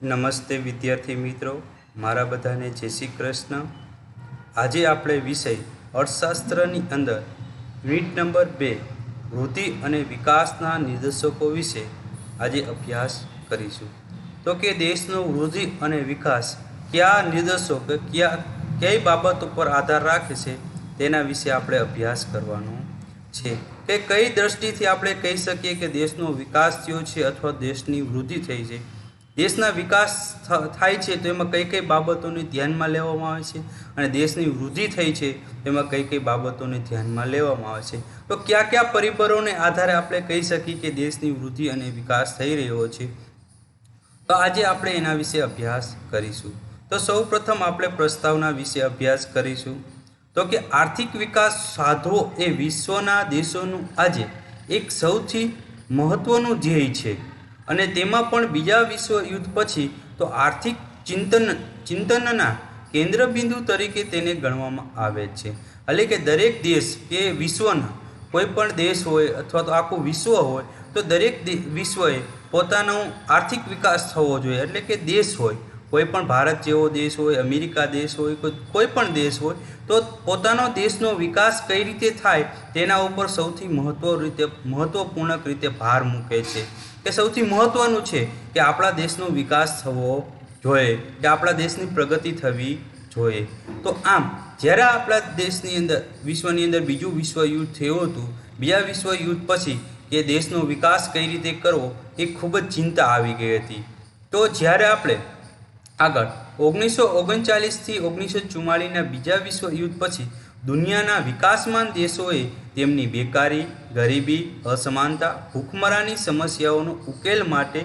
નમસ્તે વિદ્યાર્થી મિત્રો, મારા બધાને જય શ્રી કૃષ્ણ. આજે આપણે વિષય અર્થશાસ્ત્રની અંદર યુનિટ નંબર 2 વૃદ્ધિ અને વિકાસના નિર્દેશકો વિશે આજે અભ્યાસ કરીશું. તો કે દેશનો વૃદ્ધિ અને વિકાસ કયા નિર્દેશો કે કઈ બાબતો પર આધાર રાખે છે તેના વિશે આપણે અભ્યાસ કરવાનો છે. કે કઈ દ્રષ્ટિથી આપણે કહી શકીએ કે દેશનો વિકાસ થયો છે અથવા દેશની વૃદ્ધિ થઈ છે. દેશના વિકાસ થાય છે તો એમાં કઈ કઈ બાબતોને ધ્યાનમાં લેવામાં આવે છે અને દેશની વૃદ્ધિ થઈ છે તેમાં કઈ કઈ બાબતોને ધ્યાનમાં લેવામાં આવે છે. તો કયા કયા પરિબળોને આધારે આપણે કહી શકીએ કે દેશની વૃદ્ધિ અને વિકાસ થઈ રહ્યો છે. તો આજે આપણે એના વિશે અભ્યાસ કરીશું. તો સૌપ્રથમ આપણે પ્રસ્તાવના વિશે અભ્યાસ કરીશું. તો કે આર્થિક વિકાસ સાધવો એ વિશ્વના દેશોનું આજે એક સૌથી મહત્વનું ધ્યેય છે અને તેમાં પણ બીજા વિશ્વ યુદ્ધ પછી તો આર્થિક ચિંતનના કેન્દ્રબિંદુ તરીકે તેને ગણવામાં આવે છે. એટલે કે દરેક દેશ કે વિશ્વના કોઈ પણ દેશ હોય અથવા તો આખું વિશ્વ હોય તો દરેક વિશ્વએ પોતાનો આર્થિક વિકાસ થવો જોઈએ. એટલે કે દેશ હોય, કોઈ પણ ભારત જેવો દેશ હોય, અમેરિકા દેશ હોય, કોઈ પણ દેશ હોય તો પોતાનો દેશનો વિકાસ કઈ રીતે થાય તેના ઉપર સૌથી મહત્વપૂર્ણ રીતે ભાર મૂકે છે. કે સૌથી મહત્વનું છે કે આપણા દેશનો વિકાસ થવો જોઈએ, કે આપણા દેશની પ્રગતિ થવી જોઈએ. તો આમ જ્યારે આપણા દેશની અંદર વિશ્વની અંદર બીજું વિશ્વ યુદ્ધ થયું હતું, બીજા વિશ્વ યુદ્ધ પછી કે દેશનો વિકાસ કઈ રીતે કરવો એ ખૂબ જ ચિંતા આવી ગઈ હતી. તો જ્યારે આપણે આગળ 1939થી 1944ના બીજા વિશ્વ યુદ્ધ પછી દુનિયાના વિકાસમાન દેશોએ તેમની બેકારી, ગરીબી, અસમાનતા, ભૂખમરાની સમસ્યાઓનો ઉકેલ માટે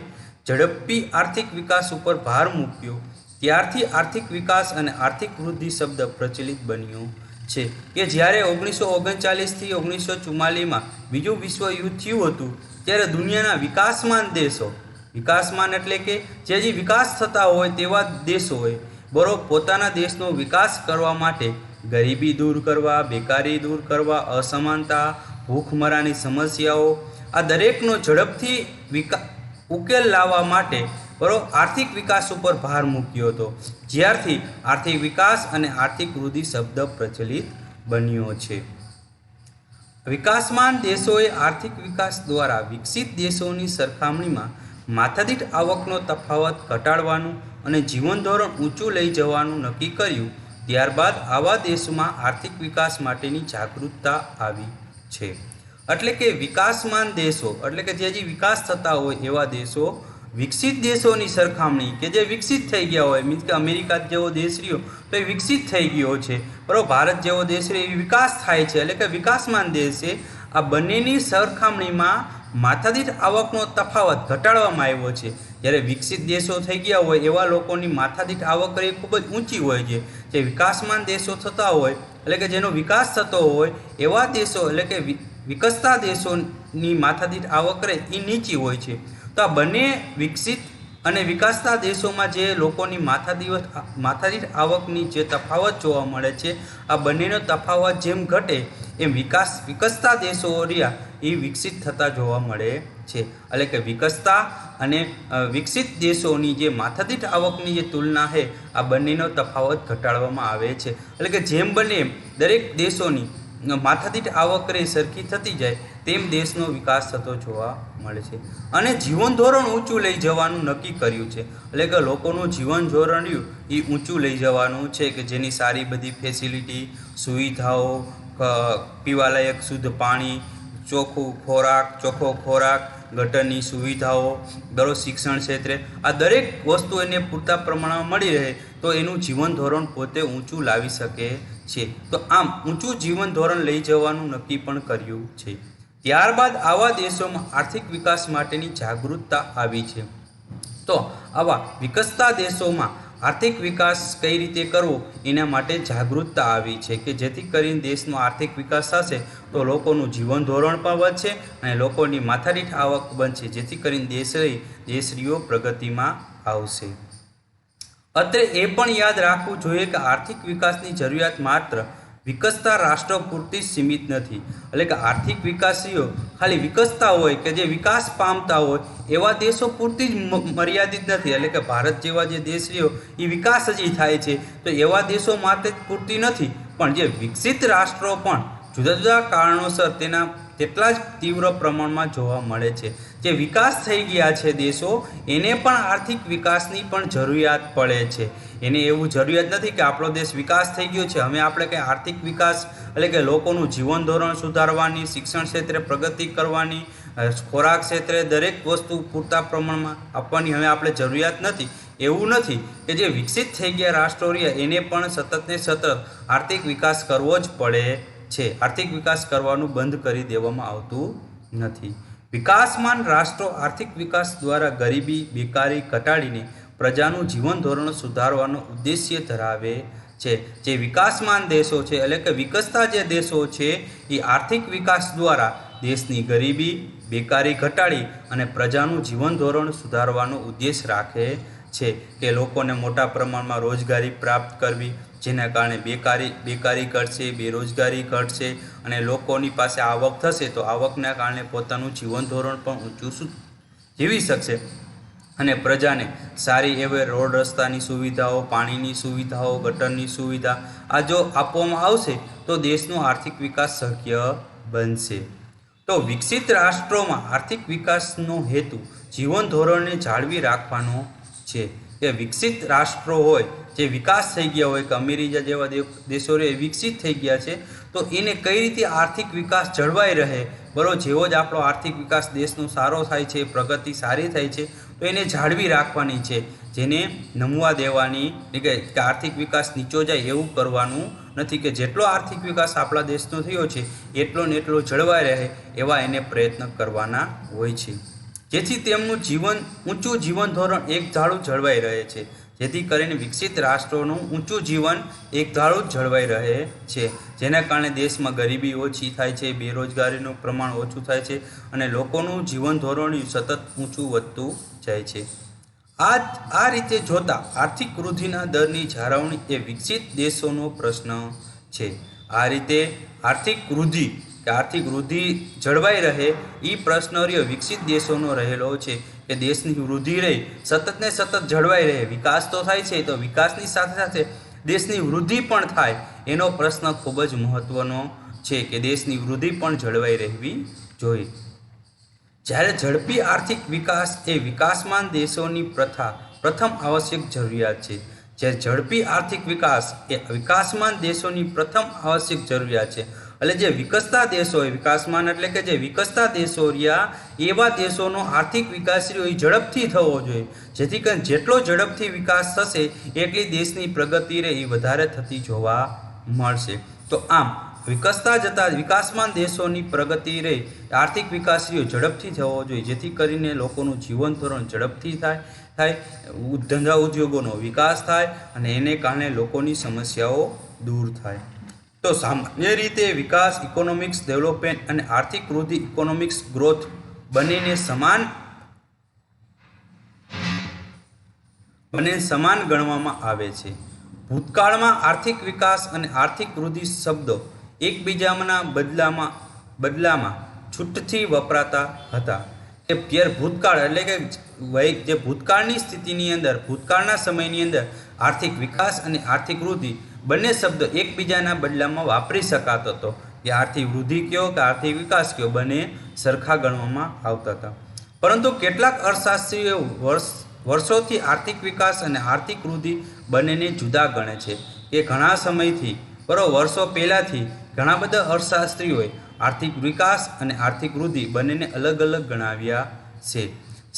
ઝડપી આર્થિક વિકાસ ઉપર ભાર મૂક્યો. ત્યારથી આર્થિક વિકાસ અને આર્થિક વૃદ્ધિ શબ્દ પ્રચલિત બન્યો છે. કે જ્યારે 1939થી 1944માં બીજું વિશ્વ યુદ્ધ થયું હતું ત્યારે દુનિયાના વિકાસમાન દેશો, વિકાસમાન એટલે કે જે વિકાસ થતા હોય તેવા દેશોએ પોતાના દેશનો વિકાસ કરવા માટે ગરીબી દૂર કરવા, બેકારી દૂર કરવા, અસમાનતા, ભૂખમરાની સમસ્યાઓ આ દરેકનો ઝડપથી ઉકેલ લાવવા માટે આર્થિક વિકાસ ઉપર ભાર મૂક્યો હતો. જ્યારથી આર્થિક વિકાસ અને આર્થિક વૃદ્ધિ શબ્દ પ્રચલિત બન્યો છે. વિકાસમાન દેશોએ આર્થિક વિકાસ દ્વારા વિકસિત દેશોની સરખામણીમાં માથાદીઠ આવકનો તફાવત ઘટાડવાનું અને જીવન ધોરણ ઊંચું લઈ જવાનું નક્કી કર્યું. ત્યારબાદ આવા દેશોમાં આર્થિક વિકાસ માટેની જાગૃતતા આવી છે. એટલે કે વિકાસમાન દેશો એટલે કે જે વિકાસ થતા હોય એવા દેશો વિકસિત દેશોની સરખામણી કે જે વિકસિત થઈ ગયા હોય, મીન્સ કે અમેરિકા જેવો દેશ રહ્યો તો એ વિકસિત થઈ ગયો છે, બરાબર, ભારત જેવો દેશ રહ્યો એ વિકાસ થાય છે, એટલે કે વિકાસમાન દેશ છે. આ બંનેની સરખામણીમાં માથાદીઠ આવકનો તફાવત ઘટાડવામાં આવ્યો છે. જ્યારે વિકસિત દેશો થઈ ગયા હોય એવા લોકોની માથાદીઠ આવક એ ખૂબ જ ઊંચી હોય છે. જે વિકાસમાન દેશો થતા હોય એટલે કે જેનો વિકાસ થતો હોય એવા દેશો એટલે કે વિકસતા દેશોની માથાદીઠ આવક એ નીચી હોય છે. તો આ બંને વિકસિત અને વિકાસતા દેશોમાં જે લોકોની માથાદીઠ આવકની જે તફાવત જોવા મળે છે, આ બંનેનો તફાવત જેમ ઘટે એમ વિકસતા દેશો રહ્યા એ વિકસિત થતા જોવા મળે છે. એટલે કે વિકસતા અને વિકસિત દેશોની જે માથાદીઠ આવકની જે તુલના છે આ બંનેનો તફાવત ઘટાડવામાં આવે છે. એટલે કે જેમ બને એમ દરેક દેશોની માથાદીઠ આવક સરખી થતી જાય તેમ દેશનો વિકાસ થતો જોવા મળે છે. અને જીવન ધોરણ ઊંચું લઈ જવાનું નક્કી કર્યું છે. એટલે કે લોકોનું જીવન ધોરણ રહ્યું એ ઊંચું લઈ જવાનું છે, કે જેની સારી બધી ફેસિલિટી, સુવિધાઓ, પીવાલાયક શુદ્ધ પાણી, ચોખ્ખો ખોરાક, ગટરની સુવિધાઓ, શિક્ષણ ક્ષેત્રે આ દરેક વસ્તુ એને પૂરતા પ્રમાણમાં મળી રહે તો એનું જીવન ધોરણ પોતે ઊંચું લાવી શકે છે. તો આમ ઊંચું જીવન ધોરણ લઈ જવાનું નક્કી પણ કર્યું છે. ત્યારબાદ આવા દેશોમાં આર્થિક વિકાસ માટેની જાગૃતતા આવી છે. તો આવા વિકસતા દેશોમાં આર્થિક વિકાસ કઈ રીતે કરવો એના માટે જાગૃતતા આવી છે, કે જેથી કરીને દેશનો આર્થિક વિકાસ થશે તો લોકોનું જીવન ધોરણ પણ વધશે અને લોકોની માથાદીઠ આવક બનશે, જેથી કરીને દેશરીઓ પ્રગતિમાં આવશે. અત્રે એ પણ યાદ રાખવું જોઈએ કે આર્થિક વિકાસની જરૂરિયાત માત્ર વિકસતા રાષ્ટ્રો પૂરતી સીમિત નથી. એટલે કે આર્થિક વિકાસીઓ ખાલી વિકસતા હોય કે જે વિકાસ પામતા હોય એવા દેશો પૂરતી જ મર્યાદિત નથી. એટલે કે ભારત જેવા જે દેશ રહ્યો એ વિકાસ હજી થાય છે તો એવા દેશો માટે જ પૂરતી નથી, પણ જે વિકસિત રાષ્ટ્રો પણ જુદા જુદા કારણોસર તેના તેટલા જ તીવ્ર પ્રમાણમાં જોવા મળે છે. જે વિકાસ થઈ ગયા છે દેશો એને પણ આર્થિક વિકાસની પણ જરૂરિયાત પડે છે. એને એવું જરૂરિયાત નથી કે આપણો દેશ વિકાસ થઈ ગયો છે હવે આપણે કંઈ આર્થિક વિકાસ એટલે કે લોકોનું જીવન ધોરણ સુધારવાની, શિક્ષણ ક્ષેત્રે પ્રગતિ કરવાની, ખોરાક ક્ષેત્રે દરેક વસ્તુ પૂરતા પ્રમાણમાં આપવાની હવે આપણે જરૂરિયાત નથી. એવું નથી કે જે વિકસિત થઈ ગયા રાષ્ટ્રો રહ્યા એને પણ સતત ને સતત આર્થિક વિકાસ કરવો જ પડે છે. આર્થિક વિકાસ કરવાનું બંધ કરી દેવામાં આવતું નથી. વિકાસમાન રાષ્ટ્રો આર્થિક વિકાસ દ્વારા ગરીબી, બેકારી ઘટાડીને પ્રજાનું જીવન ધોરણ સુધારવાનો ઉદ્દેશ્ય ધરાવે છે. જે વિકાસમાન દેશો છે એટલે કે વિકસતા જે દેશો છે એ આર્થિક વિકાસ દ્વારા દેશની ગરીબી, બેકારી ઘટાડી અને પ્રજાનું જીવન ધોરણ સુધારવાનો ઉદ્દેશ રાખે છે. કે લોકોને મોટા પ્રમાણમાં રોજગારી પ્રાપ્ત કરવી, જેના કારણે બેકારી ઘટશે, બેરોજગારી ઘટશે અને લોકોની પાસે આવક થશે તો આવકના કારણે પોતાનું જીવન ધોરણ પણ ઊંચું જીવી શકશે અને પ્રજાને સારી એવી રોડ રસ્તાની સુવિધાઓ, પાણીની સુવિધાઓ, ગટરની સુવિધા આ જો આપવામાં આવશે તો દેશનો આર્થિક વિકાસ શક્ય બનશે. તો વિકસિત રાષ્ટ્રોમાં આર્થિક વિકાસનો હેતુ જીવન ધોરણને જાળવી રાખવાનો છે. કે વિકસિત રાષ્ટ્રો હોય જે વિકાસ થઈ ગયા હોય કે અમેરિકા જેવા દેશો વિકસિત થઈ ગયા છે તો એને કઈ રીતે આર્થિક વિકાસ જળવાઈ રહે, બરાબર, જેવો જ આપણો આર્થિક વિકાસ દેશનો સારો થાય છે, પ્રગતિ સારી થાય છે તો એને જાળવી રાખવાની છે. જેને નમવા દેવાની કે આર્થિક વિકાસ નીચો જાય એવું કરવાનું નથી. કે જેટલો આર્થિક વિકાસ આપણા દેશનો થયો છે એટલો ને એટલો જળવાઈ રહે એવા એને પ્રયત્ન કરવાના હોય છે. જેથી તેમનું ઊંચું જીવન ધોરણ એક ધારું જળવાઈ રહે છે. જેથી કરીને વિકસિત રાષ્ટ્રોનું ઊંચું જીવન એક ધારું જળવાઈ રહે છે. જેના કારણે દેશમાં ગરીબી ઓછી થાય છે, બેરોજગારીનું પ્રમાણ ઓછું થાય છે અને લોકોનું જીવન ધોરણ સતત ઊંચું વધતું જાય છે. આ રીતે જોતા આર્થિક વૃદ્ધિના દરની જાળવણી એ વિકસિત દેશોનો પ્રશ્ન છે. આ રીતે આર્થિક વૃદ્ધિ જળવાઈ રહે એ પ્રશ્ન વિકસિત દેશોનો રહેલો છે. કે દેશની વૃદ્ધિ રહી સતત ને સતત જળવાઈ રહે, વિકાસ તો થાય છે તો વિકાસની સાથે સાથે દેશની વૃદ્ધિ પણ થાય એનો પ્રશ્ન ખૂબ જ મહત્વનો છે. કે દેશની વૃદ્ધિ પણ જળવાઈ રહેવી જોઈએ. જ્યારે ઝડપી આર્થિક વિકાસ એ વિકાસમાન દેશોની પ્રથમ આવશ્યક જરૂરિયાત છે. જ્યારે ઝડપી આર્થિક વિકાસ એ વિકાસમાન દેશોની પ્રથમ આવશ્યક જરૂરિયાત છે. એટલે જે વિકસતા દેશો હોય, વિકાસમાન એટલે કે જે વિકસતા દેશો રહ્યા એવા દેશોનો આર્થિક વિકાસ રહ્યો એ ઝડપથી થવો જોઈએ. જેથી કરીને જેટલો ઝડપથી વિકાસ થશે એટલી દેશની પ્રગતિ રહે એ વધારે થતી જોવા મળશે. તો આમ વિકસતા જતા વિકાસમાન દેશોની પ્રગતિ રહે, આર્થિક વિકાસ રહ્યો ઝડપથી થવો જોઈએ. જેથી કરીને લોકોનું જીવન ધોરણ ઝડપથી થાય, ધંધા ઉદ્યોગોનો વિકાસ થાય અને એને કારણે લોકોની સમસ્યાઓ દૂર થાય. તો સામાન્ય રીતે વિકાસ, ઇકોનોમિક્સ ડેવલપમેન્ટ અને આર્થિક વૃદ્ધિ, ઇકોનોમિક્સ ગ્રોથ બંને સમાન ગણવામાં આવે છે. ભૂતકાળમાં આર્થિક વિકાસ અને આર્થિક વૃદ્ધિ શબ્દો એકબીજાના બદલામાં છૂટથી વપરાતા હતા. કે ભૂતકાળ એટલે કે જે ભૂતકાળની સ્થિતિની અંદર, ભૂતકાળના સમયની અંદર આર્થિક વિકાસ અને આર્થિક વૃદ્ધિ બંને શબ્દો એકબીજાના બદલામાં વાપરી શકાતો હતો. કે આર્થિક વૃદ્ધિ કયો કે આર્થિક વિકાસ કયો બંને સરખા ગણવામાં આવતા હતા. પરંતુ કેટલાક અર્થશાસ્ત્રીઓ વર્ષોથી આર્થિક વિકાસ અને આર્થિક વૃદ્ધિ બંનેને જુદા ગણે છે. કે ઘણા સમયથી વર્ષો પહેલાંથી ઘણા બધા અર્થશાસ્ત્રીઓએ આર્થિક વિકાસ અને આર્થિક વૃદ્ધિ બંનેને અલગ અલગ ગણાવ્યા છે.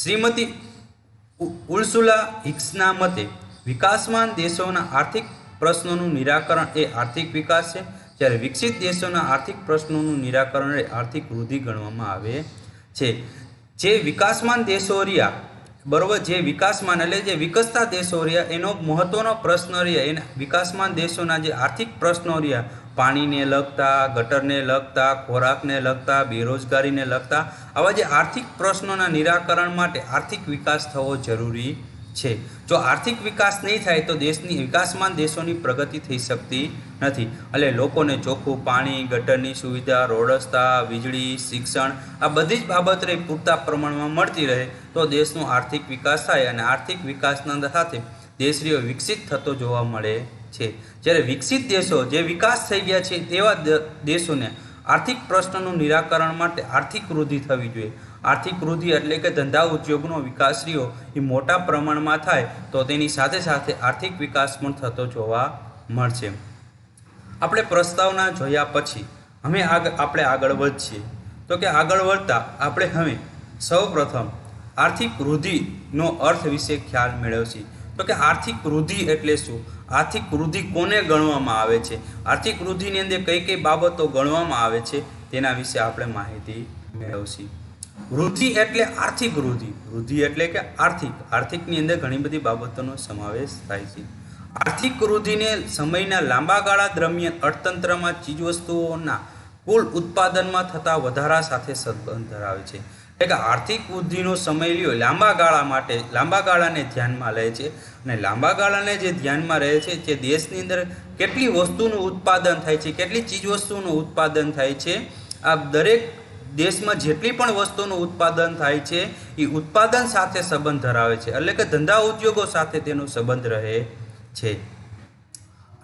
શ્રીમતી ઉર્સુલા હિક્સના મતે વિકાસમાન દેશોના આર્થિક પ્રશ્નોનું નિરાકરણ એ આર્થિક વિકાસ છે, જ્યારે વિકસિત દેશોના આર્થિક પ્રશ્નોનું નિરાકરણ એ આર્થિક વૃદ્ધિ ગણવામાં આવે છે. જે વિકાસમાન દેશો રહ્યા, બરોબર, જે વિકાસમાન એટલે જે વિકસતા દેશો રહ્યા એનો મહત્વનો પ્રશ્ન રહ્યા એના વિકાસમાન દેશોના જે આર્થિક પ્રશ્નો રહ્યા, પાણીને લગતા, ગટરને લગતા, ખોરાકને લગતા, બેરોજગારીને લગતા આવા જે આર્થિક પ્રશ્નોના નિરાકરણ માટે આર્થિક વિકાસ થવો જરૂરી છે। જો આર્થિક વિકાસ નહીં થાય તો દેશની વિકાસમાન દેશોની પ્રગતિ થઈ શકતી નથી। એટલે લોકોને ચોખ્ખું પાણી, ગટરની સુવિધા, રોડ રસ્તા, વીજળી, શિક્ષણ આ બધી જ બાબતો પૂરતા પ્રમાણમાં મળતી રહે તો દેશનો આર્થિક વિકાસ થાય અને આર્થિક વિકાસના સાથે દેશ વિકસિત થતો જોવા મળે છે। જ્યારે વિકસિત દેશો જે વિકાસ થઈ ગયા છે તેવા દેશોને આર્થિક પ્રશ્નોનું નિરાકરણ માટે આર્થિક વૃદ્ધિ થવી જોઈએ। આર્થિક વૃદ્ધિ એટલે કે ધંધા ઉદ્યોગનો વિકાસ એ મોટા પ્રમાણમાં થાય તો તેની સાથે સાથે આર્થિક વિકાસ પણ થતો જોવા મળશે। આપણે પ્રસ્તાવના જોયા પછી આપણે આગળ વધીએ તો કે આગળ વધતા આપણે હવે સૌપ્રથમ આર્થિક વૃદ્ધિનો અર્થ વિશે ખ્યાલ મેળવશે। તો કે આર્થિક વૃદ્ધિ એટલે શું? આર્થિક વૃદ્ધિ કોને ગણવામાં આવે છે? આર્થિક વૃદ્ધિની અંદર કઈ કઈ બાબતો ગણવામાં આવે છે તેના વિશે આપણે માહિતી મેળવશી। વૃદ્ધિ એટલે આર્થિક વૃદ્ધિ, વૃદ્ધિ એટલે કે આર્થિકની અંદર ઘણી બધી બાબતોનો સમાવેશ થાય છે। આર્થિક વૃદ્ધિને સમયના લાંબા ગાળા દરમિયાન અર્થતંત્રમાં ચીજવસ્તુઓના કુલ ઉત્પાદનમાં થતા વધારા સાથે સંબંધ ધરાવે છે। એટલે કે આર્થિક વૃદ્ધિનો સમય લાંબા ગાળાને ધ્યાનમાં લે છે અને લાંબા ગાળાને જે ધ્યાનમાં રહે છે તે દેશની અંદર કેટલી વસ્તુનું ઉત્પાદન થાય છે, કેટલી ચીજવસ્તુનું ઉત્પાદન થાય છે, આ દરેક દેશમાં જેટલી પણ વસ્તુનું ઉત્પાદન થાય છે એ ઉત્પાદન સાથે સંબંધ ધરાવે છે। એટલે કે ધંધા ઉદ્યોગો સાથે તેનો સંબંધ રહે છે।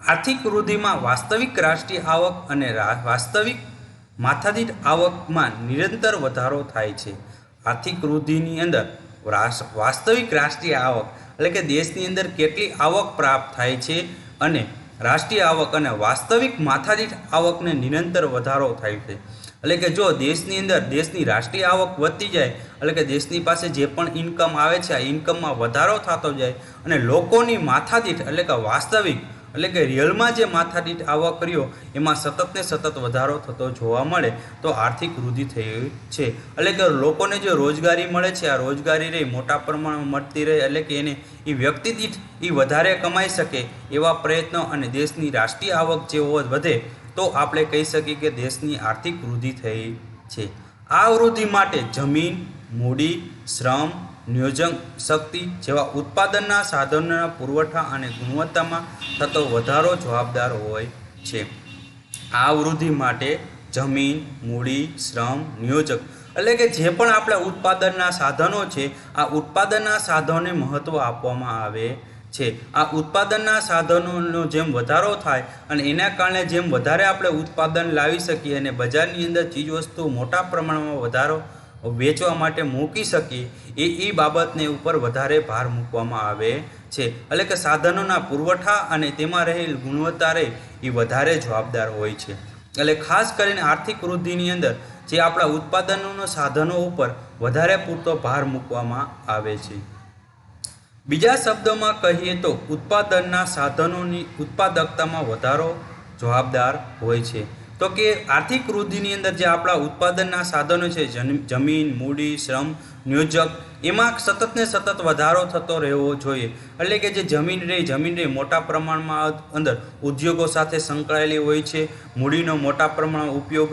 આર્થિક વૃદ્ધિમાં વાસ્તવિક રાષ્ટ્રીય આવક અને વાસ્તવિક માથાદીઠ આવકમાં નિરંતર વધારો થાય છે। આર્થિક વૃદ્ધિની અંદર વાસ્તવિક રાષ્ટ્રીય આવક એટલે કે દેશની અંદર કેટલી આવક પ્રાપ્ત થાય છે અને રાષ્ટ્રીય આવક અને વાસ્તવિક માથાદીઠ આવકને નિરંતર વધારો થાય છે। એટલે કે જો દેશની અંદર દેશની રાષ્ટ્રીય આવક વધતી જાય એટલે કે દેશની પાસે જે પણ ઇન્કમ આવે છે આ ઇન્કમમાં વધારો થતો જાય અને લોકોની માથાદીઠ એટલે કે વાસ્તવિક એટલે કે રિયલમાં જે માથાદીઠ આવક એમાં સતત ને સતત વધારો થતો જોવા મળે તો આર્થિક વૃદ્ધિ થઈ છે। એટલે કે લોકોને જે રોજગારી મળે છે આ રોજગારી મોટા પ્રમાણમાં મળતી રહે એટલે કે એને વ્યક્તિ દીઠ વધારે કમાઈ શકે એવા પ્રયત્નો અને દેશની રાષ્ટ્રીય આવક જે વધે તો આપણે કહી શકીએ કે દેશની આર્થિક વૃદ્ધિ થઈ છે। આ વૃદ્ધિ માટે જમીન, મૂડી, શ્રમ, નિયોજન શક્તિ જેવા ઉત્પાદનના સાધનોના પુરવઠા અને ગુણવત્તામાં થતો વધારો જવાબદાર હોય છે। આ વૃદ્ધિ માટે જમીન, મૂડી, શ્રમ, નિયોજક એટલે કે જે પણ આપણા ઉત્પાદનના સાધનો છે આ ઉત્પાદનના સાધનોને મહત્ત્વ આપવામાં આવે છે। આ ઉત્પાદનના સાધનોનો જેમ વધારો થાય અને એના કારણે જેમ વધારે આપણે ઉત્પાદન લાવી શકીએ અને બજારની અંદર ચીજવસ્તુ મોટા પ્રમાણમાં વધારો વેચવા માટે મૂકી શકીએ એ બાબતને ઉપર વધારે ભાર મૂકવામાં આવે છે। એટલે કે સાધનોના પુરવઠા અને તેમાં રહેલ ગુણવત્તા એ વધારે જવાબદાર હોય છે। એટલે ખાસ કરીને આર્થિક વૃદ્ધિની અંદર જે આપણા ઉત્પાદનોના સાધનો ઉપર વધારે પૂરતો ભાર મૂકવામાં આવે છે। બીજા શબ્દોમાં કહીએ તો ઉત્પાદનના સાધનોની ઉત્પાદકતામાં વધારો જવાબદાર હોય છે। તો કે આર્થિક વૃદ્ધિની અંદર જે આપણા ઉત્પાદનના સાધનો છે જમીન, મૂડી, શ્રમ, નિયોજક એમાં સતત ને સતત વધારો થતો રહેવો જોઈએ। એટલે કે જે જમીન મોટા પ્રમાણમાં અંદર ઉદ્યોગો સાથે સંકળાયેલી હોય છે। મૂડીનો મોટા પ્રમાણમાં ઉપયોગ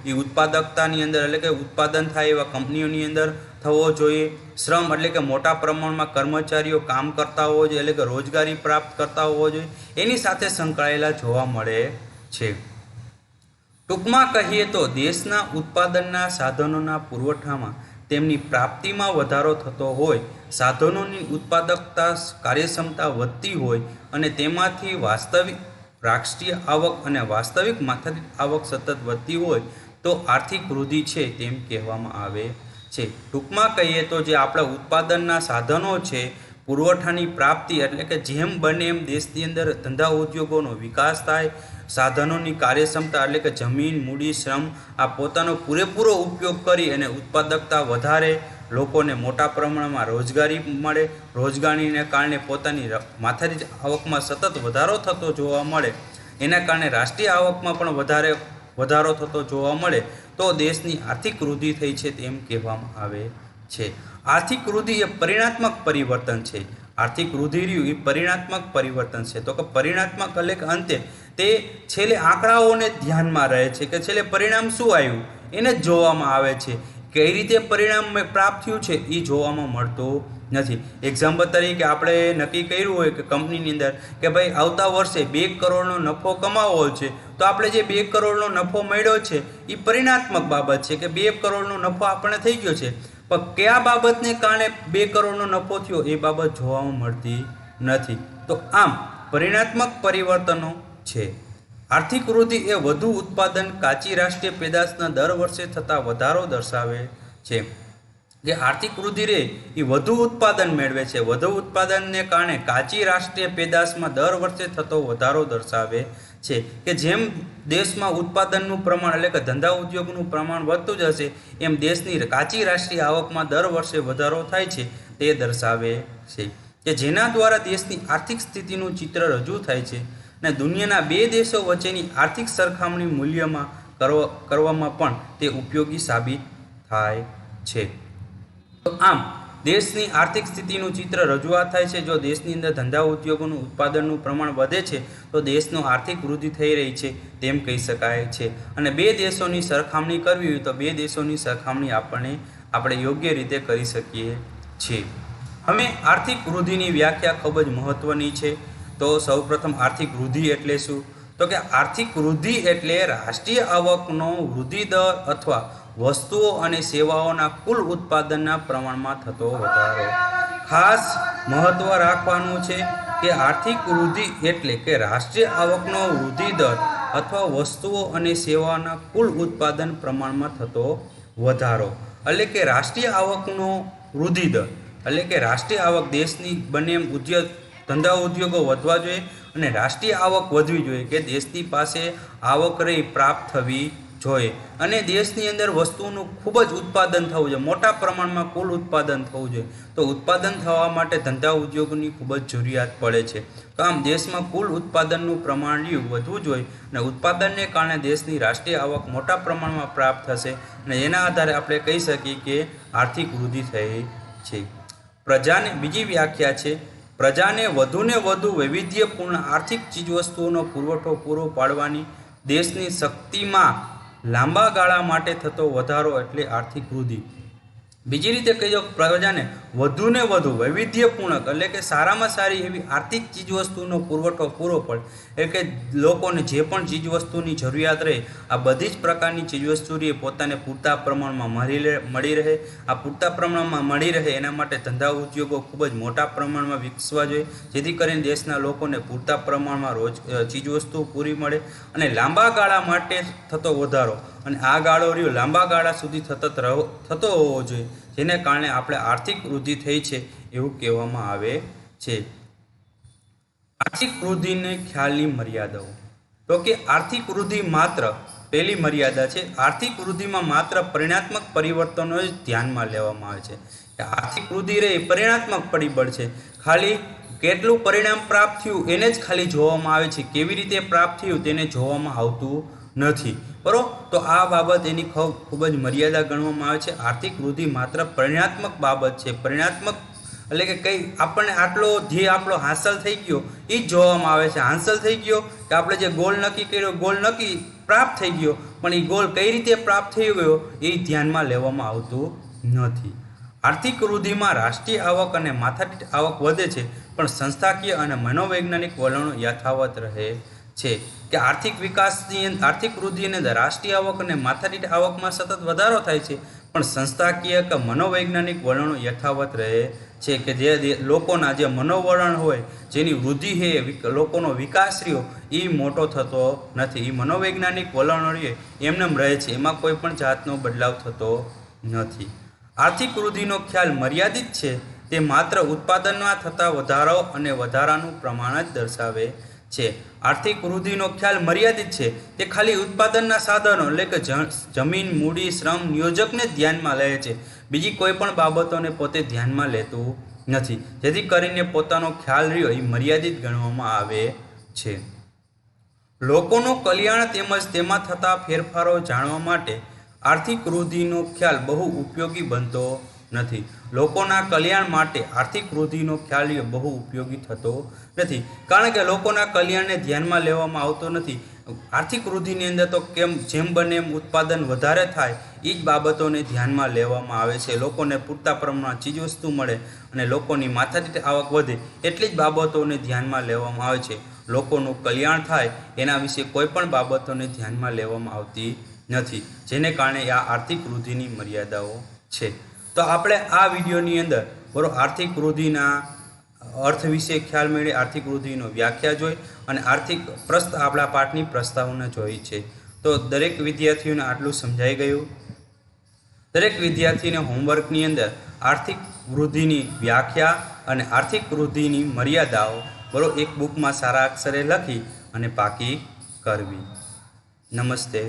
એ ઉત્પાદકતાની અંદર એટલે કે ઉત્પાદન થાય એવા કંપનીઓની અંદર થવો જોઈએ। શ્રમ એટલે કે મોટા પ્રમાણમાં કર્મચારીઓ કામ કરતા હોવો જોઈએ એટલે કે રોજગારી પ્રાપ્ત કરતા હોવો જોઈએ એની સાથે સંકળાયેલા જોવા મળે છે। ટૂંકમાં કહીએ તો દેશના ઉત્પાદનના સાધનોના પુરવઠામાં તેમની પ્રાપ્તિમાં વધારો થતો હોય, સાધનોની ઉત્પાદકતા કાર્યક્ષમતા વધતી હોય અને તેમાંથી વાસ્તવિક રાષ્ટ્રીય આવક અને વાસ્તવિક માથાદીઠ આવક સતત વધતી હોય તો આર્થિક વૃદ્ધિ છે તેમ કહેવામાં આવે છે। ટૂંકમાં કહીએ તો જે આપણા ઉત્પાદનના સાધનો છે પુરવઠાની પ્રાપ્તિ એટલે કે જેમ બને એમ દેશની અંદર ધંધા ઉદ્યોગોનો વિકાસ થાય, સાધનોની કાર્યક્ષમતા એટલે કે જમીન, મૂડી, શ્રમ આ પોતાનો પૂરેપૂરો ઉપયોગ કરી અને ઉત્પાદકતા વધારે, લોકોને મોટા પ્રમાણમાં રોજગારી મળે, રોજગારીને કારણે પોતાની માથાદીઠ આવકમાં સતત વધારો થતો જોવા મળે, એના કારણે રાષ્ટ્રીય આવકમાં પણ વધારો થતો જોવા મળે તો દેશની આર્થિક વૃદ્ધિ થઈ છે તેમ કહેવામાં આવે છે। આર્થિક વૃદ્ધિ એ પરિણાત્મક પરિવર્તન છે। આર્થિક વૃદ્ધિ એ પરિણાત્મક પરિવર્તન છે। તો કે પરિણાત્મક એટલે કે અંતે તે છેલ્લે આંકડાઓને ધ્યાનમાં રહે છે કે છેલ્લે પરિણામ શું આવ્યું એને જ જોવામાં આવે છે, કઈ રીતે પરિણામ પ્રાપ્ત થયું છે એ જોવામાં મળતું નથી। એક્ઝામ્પલ તરીકે આપણે નક્કી કર્યું હોય કે કંપનીની અંદર કે ભાઈ આવતા વર્ષે 2 કરોડનો નફો કમાવો છે, તો આપણે જે 2 કરોડનો નફો મળ્યો છે એ પરિણાત્મક બાબત છે કે 2 કરોડનો નફો આપણે થઈ ગયો છે, પણ કયા બાબતને કારણે 2 કરોડનો નફો થયો એ બાબત જોવામાં મળતી નથી। તો આમ પરિણાત્મક પરિવર્તનો છે। આર્થિક વૃદ્ધિ એ વધુ ઉત્પાદન, કાચી રાષ્ટ્રીય પેદાશના દર વર્ષે થતા વધારો દર્શાવે છે કે આર્થિક વૃદ્ધિ રે એ વધુ ઉત્પાદન મેળવે છે। વધુ ઉત્પાદનને કારણે કાચી રાષ્ટ્રીય પેદાશમાં દર વર્ષે થતો વધારો દર્શાવે છે કે જેમ દેશમાં ઉત્પાદનનું પ્રમાણ એટલે કે ધંધા ઉદ્યોગનું પ્રમાણ વધતું જશે એમ દેશની કાચી રાષ્ટ્રીય આવકમાં દર વર્ષે વધારો થાય છે તે દર્શાવે છે કે જેના દ્વારા દેશની આર્થિક સ્થિતિનું ચિત્ર રજૂ થાય છે અને દુનિયાના 2 દેશો વચ્ચેની આર્થિક સરખામણી મૂલ્યમાં કરવામાં પણ તે ઉપયોગી સાબિત થાય છે। તો આમ દેશની આર્થિક સ્થિતિનું ચિત્ર રજૂઆત થાય છે। જો દેશની અંદર ધંધા ઉદ્યોગોનું ઉત્પાદનનું પ્રમાણ વધે છે તો દેશનો આર્થિક વૃદ્ધિ થઈ રહી છે તેમ કહી શકાય છે। અને 2 દેશોની સરખામણી કરવી હોય તો 2 દેશોની સરખામણી આપણે યોગ્ય રીતે કરી શકીએ છીએ। હવે આર્થિક વૃદ્ધિની વ્યાખ્યા ખૂબ જ મહત્વની છે। તો સૌપ્રથમ આર્થિક વૃદ્ધિ એટલે શું? તો કે આર્થિક વૃદ્ધિ એટલે રાષ્ટ્રીય આવકનો વૃદ્ધિ દર અથવા વસ્તુઓ અને સેવાઓના કુલ ઉત્પાદનના પ્રમાણમાં થતો વધારો। ખાસ મહત્વ રાખવાનું છે કે આર્થિક વૃદ્ધિ એટલે કે રાષ્ટ્રીય આવકનો વૃદ્ધિ દર અથવા વસ્તુઓ અને સેવાઓના કુલ ઉત્પાદન પ્રમાણમાં થતો વધારો। એટલે કે રાષ્ટ્રીય આવકનો વૃદ્ધિ દર એટલે કે રાષ્ટ્રીય આવક દેશની બને એમ ધંધા ઉદ્યોગો વધવા જોઈએ અને રાષ્ટ્રીય આવક વધવી જોઈએ કે દેશની પાસે આવક રહી પ્રાપ્ત થવી જોઈએ અને દેશની અંદર વસ્તુઓનું ખૂબ જ ઉત્પાદન થવું જોઈએ, મોટા પ્રમાણમાં કુલ ઉત્પાદન થવું જોઈએ। તો ઉત્પાદન થવા માટે ધંધા ઉદ્યોગની ખૂબ જ જરૂરિયાત પડે છે। તો આમ દેશમાં કુલ ઉત્પાદનનું પ્રમાણ વધવું જોઈએ અને ઉત્પાદનને કારણે દેશની રાષ્ટ્રીય આવક મોટા પ્રમાણમાં પ્રાપ્ત થશે અને એના આધારે આપણે કહી શકીએ કે આર્થિક વૃદ્ધિ થઈ છે। પ્રજાને બીજી વ્યાખ્યા છે, પ્રજાને વધુને વધુ વૈવિધ્યપૂર્ણ આર્થિક ચીજવસ્તુઓનો પુરવઠો પૂરો પાડવાની દેશની શક્તિમાં લાંબા ગાળા માટે થતો વધારો એટલે આર્થિક વૃદ્ધિ। બીજી રીતે કહીએ પ્રજાને વધુને વધુ વૈવિધ્યપૂર્ણ એટલે કે સારામાં સારી એવી આર્થિક ચીજવસ્તુનો પુરવઠો પૂરો પડે એટલે કે લોકોને જે પણ ચીજવસ્તુની જરૂરિયાત રહે આ બધી જ પ્રકારની ચીજવસ્તુ રહે પોતાને પૂરતા પ્રમાણમાં મળી રહે। આ પૂરતા પ્રમાણમાં મળી રહે એના માટે ધંધા ઉદ્યોગો ખૂબ જ મોટા પ્રમાણમાં વિકસવા જોઈએ જેથી કરીને દેશના લોકોને પૂરતા પ્રમાણમાં ચીજવસ્તુ પૂરી મળે અને લાંબા ગાળા માટે થતો વધારો અને આ ગાળો રહ્યો લાંબા ગાળા સુધી થતો હોવો જોઈએ જેને કારણે આપણે આર્થિક વૃદ્ધિ થઈ છે એવું કહેવામાં આવે છે। આર્થિક વૃદ્ધિને ખ્યાલની મર્યાદાઓ, તો કે આર્થિક વૃદ્ધિ માત્ર પહેલી મર્યાદા છે, આર્થિક વૃદ્ધિમાં માત્ર પરિણાત્મક પરિવર્તનો જ ધ્યાનમાં લેવામાં આવે છે કે આર્થિક વૃદ્ધિ રહે પરિણાત્મક પરિબળ છે, ખાલી કેટલું પરિણામ પ્રાપ્ત થયું એને જ ખાલી જોવામાં આવે છે, કેવી રીતે પ્રાપ્ત થયું તેને જોવામાં આવતું નથી। બરોબર, તો આ બાબત એની ખૂબ જ મર્યાદા ગણવામાં આવે છે। આર્થિક વૃદ્ધિ માત્ર પરિણાત્મક બાબત છે, પરિણાત્મક એટલે કે કંઈ આપણને આટલો ધ્યેય આપણો હાંસલ થઈ ગયો એ જ જોવામાં આવે છે। હાંસલ થઈ ગયો કે આપણે જે ગોલ નક્કી કર્યો ગોલ પ્રાપ્ત થઈ ગયો પણ એ ગોલ કઈ રીતે પ્રાપ્ત થઈ ગયો એ ધ્યાનમાં લેવામાં આવતું નથી। આર્થિક વૃદ્ધિમાં રાષ્ટ્રીય આવક અને માથાદીઠ આવક વધે છે પણ સંસ્થાકીય અને મનોવૈજ્ઞાનિક વલણો યથાવત રહે છે કે આર્થિક વૃદ્ધિ અને રાષ્ટ્રીય આવક અને માથાદીઠ આવકમાં સતત વધારો થાય છે પણ સંસ્થાકીય કે મનોવૈજ્ઞાનિક વલણો યથાવત રહે છે કે જે લોકોના જે મનોવલણ હોય જેની વૃદ્ધિ છે લોકોનો વિકાસ રહ્યો એ મોટો થતો નથી, એ મનોવૈજ્ઞાનિક વલણો રહે એમનેમ રહે છે, એમાં કોઈ પણ જાતનો બદલાવ થતો નથી। આર્થિક વૃદ્ધિનો ખ્યાલ મર્યાદિત છે, તે માત્ર ઉત્પાદનમાં થતા વધારો અને વધારાનું પ્રમાણ જ દર્શાવે છે। આર્થિક વૃદ્ધિનો ખ્યાલ મર્યાદિત છે, તે ખાલી ઉત્પાદનના સાધનો એટલે કે જમીન, મૂડી, શ્રમ, નિયોજકને જ ધ્યાનમાં લે છે, બીજી કોઈ પણ બાબતોને પોતે ધ્યાનમાં લેતું નથી, જેથી કરીને પોતાનો ખ્યાલ રહ્યો એ મર્યાદિત ગણવામાં આવે છે। લોકોનું કલ્યાણ તેમજ તેમાં થતા ફેરફારો જાણવા માટે આર્થિક વૃદ્ધિનો ખ્યાલ બહુ ઉપયોગી બનતો નથી. લોકોના કલ્યાણ માટે આર્થિક વૃદ્ધિનો ખ્યાલ બહુ ઉપયોગી થતો નથી, કારણ કે લોકોના કલ્યાણને ધ્યાનમાં લેવામાં આવતો નથી. આર્થિક વૃદ્ધિની અંદર તો જેમ બને એમ ઉત્પાદન વધારે થાય એ જ બાબતોને ધ્યાનમાં લેવામાં આવે છે. લોકોને પૂરતા પ્રમાણમાં ચીજવસ્તુ મળે અને લોકોની માથાદીઠ આવક વધે એટલી જ બાબતોને ધ્યાનમાં લેવામાં આવે છે. લોકોનું કલ્યાણ થાય એના વિશે કોઈ પણ બાબતોને ધ્યાનમાં લેવામાં આવતી નથી, જેને કારણે આ આર્થિક વૃદ્ધિની મર્યાદાઓ છે. તો આપણે આ વિડીયોની અંદર આર્થિક વૃદ્ધિના અર્થ વિશે ખ્યાલ મેળવી, આર્થિક વૃદ્ધિનો વ્યાખ્યા જોઈ અને આર્થિક આપણા પાઠની પ્રસ્તાવના જોઈ છે. તો દરેક વિદ્યાર્થીઓને આટલું સમજાઈ ગયું. દરેક વિદ્યાર્થીને હોમવર્કની અંદર આર્થિક વૃદ્ધિની વ્યાખ્યા અને આર્થિક વૃદ્ધિની મર્યાદાઓ એક બુકમાં સારા અક્ષરે લખી અને પાકી કરવી. નમસ્તે.